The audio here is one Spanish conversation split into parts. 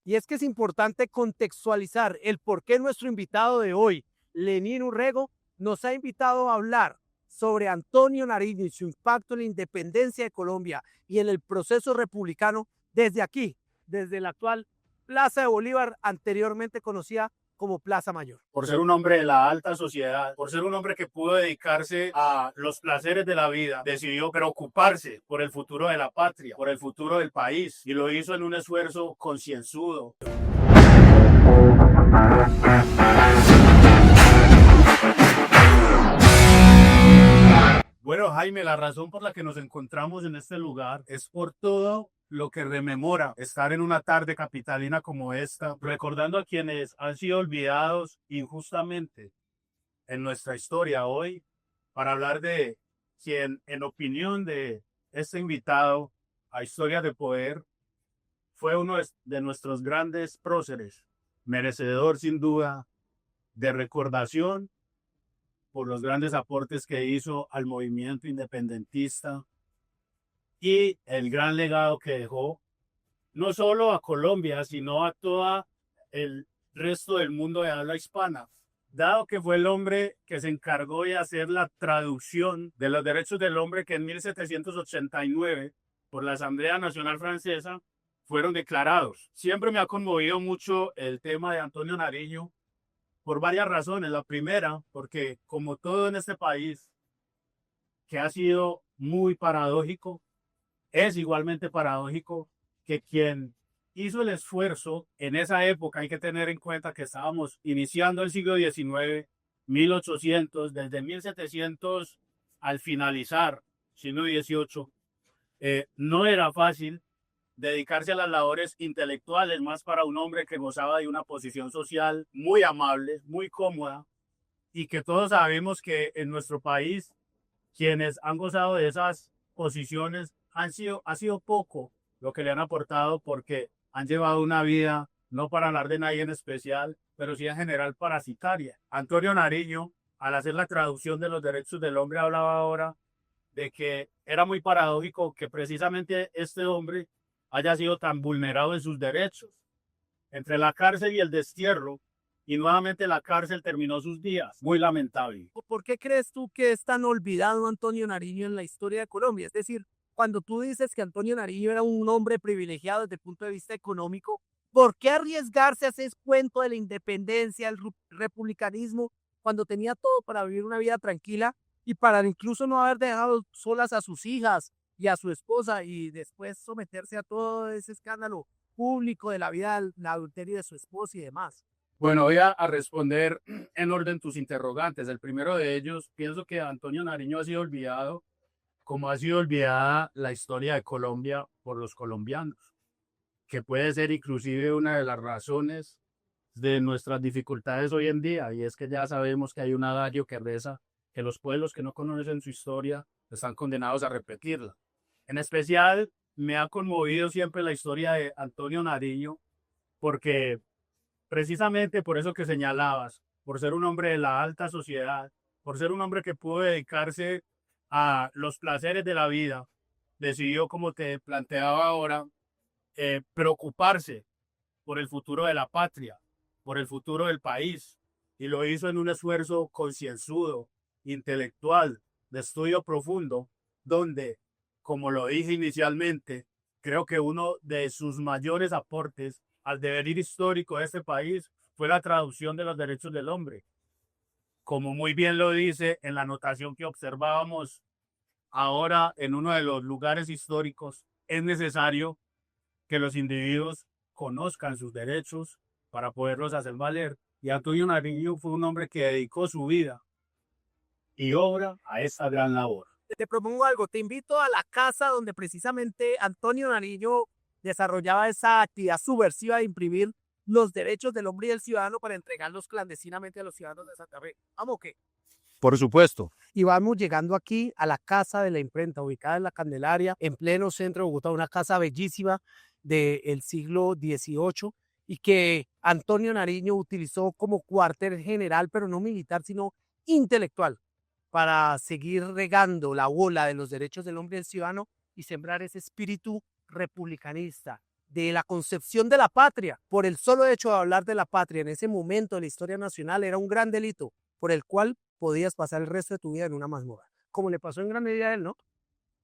Y es que es importante contextualizar el por qué nuestro invitado de hoy, Lenín Urrego, nos ha invitado a hablar sobre Antonio Nariño y su impacto en la independencia de Colombia y en el proceso republicano desde aquí, desde la actual Plaza de Bolívar, anteriormente conocida como Plaza Mayor. Por ser un hombre de la alta sociedad, por ser un hombre que pudo dedicarse a los placeres de la vida, decidió preocuparse por el futuro de la patria, por el futuro del país, y lo hizo en un esfuerzo concienzudo. Bueno, Jaime, la razón por la que nos encontramos en este lugar es por todo lo que rememora estar en una tarde capitalina como esta, recordando a quienes han sido olvidados injustamente en nuestra historia hoy, para hablar de quien, en opinión de este invitado a Historia de Poder, fue uno de nuestros grandes próceres, merecedor sin duda de recordación por los grandes aportes que hizo al movimiento independentista y el gran legado que dejó no solo a Colombia, sino a todo el resto del mundo de habla hispana, dado que fue el hombre que se encargó de hacer la traducción de los derechos del hombre que en 1789, por la Asamblea Nacional Francesa, fueron declarados. Siempre me ha conmovido mucho el tema de Antonio Nariño, por varias razones. La primera, porque como todo en este país, que ha sido muy paradójico, es igualmente paradójico que quien hizo el esfuerzo en esa época, hay que tener en cuenta que estábamos iniciando el siglo XIX, 1800, desde 1700 al finalizar siglo XVIII, no era fácil dedicarse a las labores intelectuales, más para un hombre que gozaba de una posición social muy amable, muy cómoda, y que todos sabemos que en nuestro país quienes han gozado de esas posiciones ha sido poco lo que le han aportado, porque han llevado una vida, no para hablar de nadie en especial, pero sí en general parasitaria. Antonio Nariño, al hacer la traducción de los derechos del hombre, hablaba ahora de que era muy paradójico que precisamente este hombre haya sido tan vulnerado en sus derechos. Entre la cárcel y el destierro, y nuevamente la cárcel, terminó sus días. Muy lamentable. ¿Por qué crees tú que es tan olvidado Antonio Nariño en la historia de Colombia? Es decir, cuando tú dices que Antonio Nariño era un hombre privilegiado desde el punto de vista económico, ¿por qué arriesgarse a hacer cuento de la independencia, el republicanismo, cuando tenía todo para vivir una vida tranquila y para incluso no haber dejado solas a sus hijas y a su esposa y después someterse a todo ese escándalo público de la vida, la adulterio de su esposa y demás? Bueno, voy a responder en orden tus interrogantes. El primero de ellos, pienso que Antonio Nariño ha sido olvidado, como ha sido olvidada la historia de Colombia por los colombianos, que puede ser inclusive una de las razones de nuestras dificultades hoy en día, y es que ya sabemos que hay un adagio que reza que los pueblos que no conocen su historia están condenados a repetirla. En especial, me ha conmovido siempre la historia de Antonio Nariño, porque precisamente por eso que señalabas, por ser un hombre de la alta sociedad, por ser un hombre que pudo dedicarse a los placeres de la vida, decidió, como te planteaba ahora, preocuparse por el futuro de la patria, por el futuro del país, y lo hizo en un esfuerzo concienzudo, intelectual, de estudio profundo, donde, como lo dije inicialmente, creo que uno de sus mayores aportes al devenir histórico de este país fue la traducción de los derechos del hombre. Como muy bien lo dice en la anotación que observábamos ahora en uno de los lugares históricos, es necesario que los individuos conozcan sus derechos para poderlos hacer valer. Y Antonio Nariño fue un hombre que dedicó su vida y obra a esta gran labor. Te propongo algo, te invito a la casa donde precisamente Antonio Nariño desarrollaba esa actividad subversiva de imprimir los derechos del hombre y del ciudadano para entregarlos clandestinamente a los ciudadanos de Santa Fe. ¿Vamos qué? Por supuesto. Y vamos llegando aquí a la Casa de la Imprenta, ubicada en la Candelaria, en pleno centro de Bogotá, una casa bellísima del siglo XVIII y que Antonio Nariño utilizó como cuartel general, pero no militar, sino intelectual, para seguir regando la bola de los derechos del hombre y del ciudadano y sembrar ese espíritu republicanista, de la concepción de la patria. Por el solo hecho de hablar de la patria en ese momento de la historia nacional era un gran delito por el cual podías pasar el resto de tu vida en una mazmorra, como le pasó en gran medida a él, ¿no?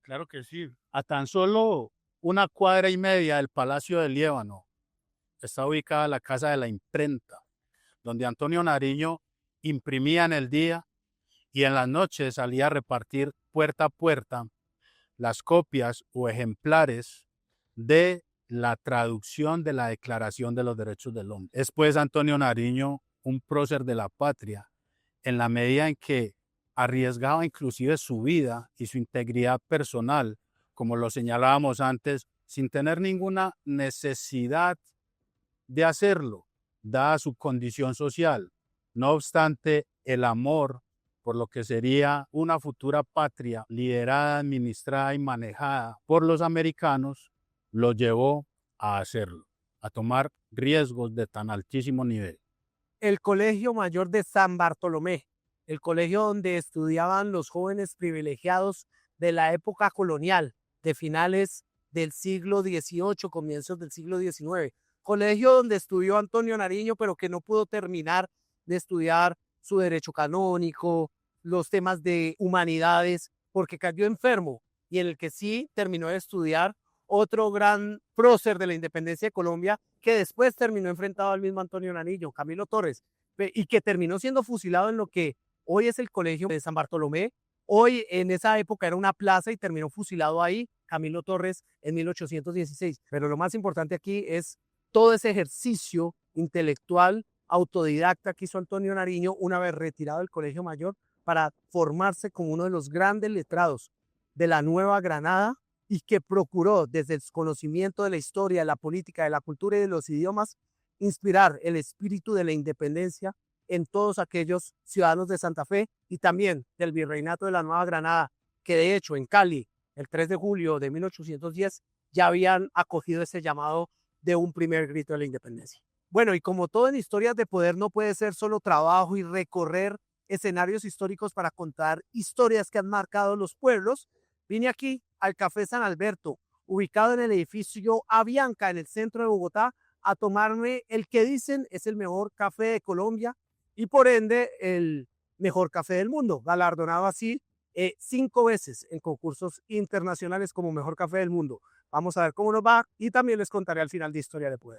Claro que sí. A tan solo una cuadra y media del Palacio del Líbano está ubicada la Casa de la Imprenta, donde Antonio Nariño imprimía en el día y en las noches salía a repartir puerta a puerta las copias o ejemplares de la traducción de la Declaración de los Derechos del Hombre. Es pues Antonio Nariño un prócer de la patria, en la medida en que arriesgaba inclusive su vida y su integridad personal, como lo señalábamos antes, sin tener ninguna necesidad de hacerlo, dada su condición social. No obstante, el amor por lo que sería una futura patria liderada, administrada y manejada por los americanos, lo llevó a hacerlo, a tomar riesgos de tan altísimo nivel. El Colegio Mayor de San Bartolomé, el colegio donde estudiaban los jóvenes privilegiados de la época colonial, de finales del siglo XVIII, comienzos del siglo XIX. Colegio donde estudió Antonio Nariño, pero que no pudo terminar de estudiar su derecho canónico, los temas de humanidades, porque cayó enfermo, y en el que sí terminó de estudiar otro gran prócer de la independencia de Colombia, que después terminó enfrentado al mismo Antonio Nariño, Camilo Torres, y que terminó siendo fusilado en lo que hoy es el Colegio de San Bartolomé. Hoy en esa época era una plaza y terminó fusilado ahí Camilo Torres en 1816. Pero lo más importante aquí es todo ese ejercicio intelectual autodidacta que hizo Antonio Nariño una vez retirado del Colegio Mayor para formarse como uno de los grandes letrados de la Nueva Granada, y que procuró desde el conocimiento de la historia, de la política, de la cultura y de los idiomas inspirar el espíritu de la independencia en todos aquellos ciudadanos de Santa Fe y también del Virreinato de la Nueva Granada, que de hecho en Cali, el 3 de julio de 1810, ya habían acogido ese llamado de un primer grito de la independencia. Bueno, y como todo en historias de poder no puede ser solo trabajo y recorrer escenarios históricos para contar historias que han marcado los pueblos, vine aquí al Café San Alberto, ubicado en el edificio Avianca, en el centro de Bogotá, a tomarme el que dicen es el mejor café de Colombia y por ende el mejor café del mundo, galardonado así 5 veces en concursos internacionales como mejor café del mundo. Vamos a ver cómo nos va y también les contaré al final de Historia de Poder.